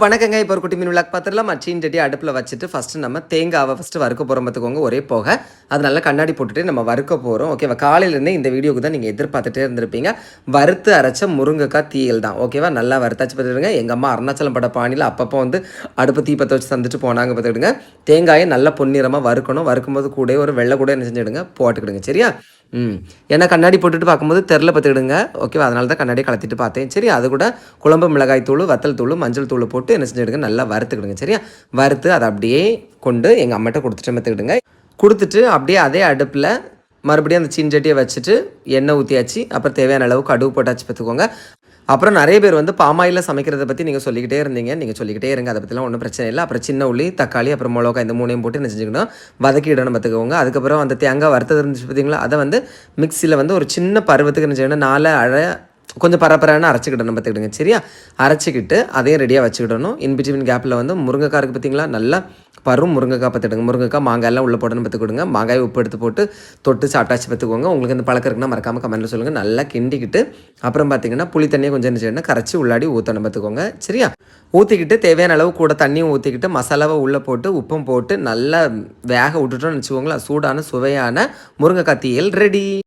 வணக்கங்க. இப்போ ஒரு குட்டி மீன் விளாக் பார்த்துடலாம். சீன் சட்டி அடுப்பில் வச்சுட்டு ஃபஸ்ட்டு நம்ம தேங்காவை வறுக்க போகிறோம் பார்த்துக்கோங்க. ஒரே போக அது நல்லா கண்ணாடி போட்டுட்டு நம்ம வறுக்க போகிறோம். ஓகேவா? காலையிலேருந்தே இந்த வீடியோக்கு தான் நீங்கள் எதிர்பார்த்துட்டே இருந்திருப்பீங்க. வறுத்து அரைச்ச முருங்கைக்காய் தீயல் தான். ஓகேவா? நல்லா வறுத்தாச்சு பார்த்துக்கிடுங்க. எங்கள் அம்மா அருணாச்சலம் பட பாணியில் அப்பப்போ அடுப்பு தீ பற்ற வச்சு தந்துட்டு போனாங்க பார்த்துக்கிடுங்க. தேங்காயை நல்லா பொன்னிறமாக வறுக்கணும். வறுக்கும்போது கூட ஒரு வெள்ளை கூட என்ன செஞ்சுடுங்க போட்டுக்கிடுங்க. சரியா? ஏன்னா கண்ணாடி போட்டுட்டு பார்க்கும்போது தெரில பார்த்துக்கிடுங்க. ஓகேவா? அதனால தான் கண்ணாடி கலத்திட்டு பார்த்தேன். சரி, அது கூட குழம்பு மிளகாய் தூள், வத்தல் தூள், மஞ்சள் தூள் போட்டு என்ன செஞ்சுடுங்க, நல்லா வறுத்துக்கிடுங்க. சரியா? வறுத்து அதை அப்படியே கொண்டு எங்கள் அம்மாட்ட கொடுத்துட்டு பார்த்துக்கிடுங்க. கொடுத்துட்டு அப்படியே அதே அடுப்பில் மறுபடியும் அந்த சீன்சட்டியை வச்சுட்டு எண்ணெய் ஊற்றியாச்சு. அப்புறம் தேவையான அளவு கடுகு போட்டாச்சு பார்த்துக்கோங்க. அப்புறம் நிறைய பேர் பாமாயில் சமைக்கிறத பற்றி நீங்கள் சொல்லிக்கிட்டே இருந்தீங்க. நீங்கள் சொல்லிக்கிட்டே இருங்க, அதை பற்றிலாம் ஒன்றும் பிரச்சனை இல்லை. அப்புறம் சின்ன உள்ளி, தக்காளி, அப்புறம் மிளகாய் இந்த மூணையும் போட்டு என்ன செஞ்சுக்கணும், வதக்கிடணும் பார்த்துக்கோங்க. அதுக்கப்புறம் அந்த தேங்காய் வறுத்தது இருந்துச்சு பார்த்தீங்களா, அதை மிக்சியில் ஒரு சின்ன பருவத்துக்கு என்ன செய்யணும், 4 கொஞ்சம் பரப்பரான அரைச்சிக்கிடணும் பார்த்துக்கிடுங்க. சரியா? அரைச்சிக்கிட்டு அதையும் ரெடியாக வச்சுக்கிடணும். இன்பிட்வீன் கேப்பில் முருங்கைக்காய் இருக்குது பார்த்தீங்களா, நல்லா முருங்கைக்காய் பார்த்துடுங்க. முருங்கைக்காய் மாங்காயெல்லாம் உள்ளே போடணும் பார்த்துக்கிடுங்க. மாங்காய் உப்பு எடுத்து போட்டு தொட்டு சாப்பிட்டாச்சு பார்த்துக்கோங்க. உங்களுக்கு இந்த பழக்கம் இருக்குன்னா மறக்காமல் கமெண்ட்டில் சொல்லுங்கள். நல்லா கிண்டிக்கிட்டு அப்புறம் பார்த்தீங்கன்னா புளி தண்ணியை கொஞ்சம் என்ன செய்யணும், கரைச்சி உள்ளாடி ஊற்றணும் பார்த்துக்கோங்க. சரியா? ஊற்றிக்கிட்டு தேவையான அளவு கூட தண்ணியும் ஊற்றிக்கிட்டு மசாலாவை உள்ளே போட்டு உப்பும் போட்டு நல்லா வேக விட்டுட்டோன்னு வச்சுக்கோங்களேன். சூடான சுவையான முருங்கைக்காய் தீயல் ரெடி.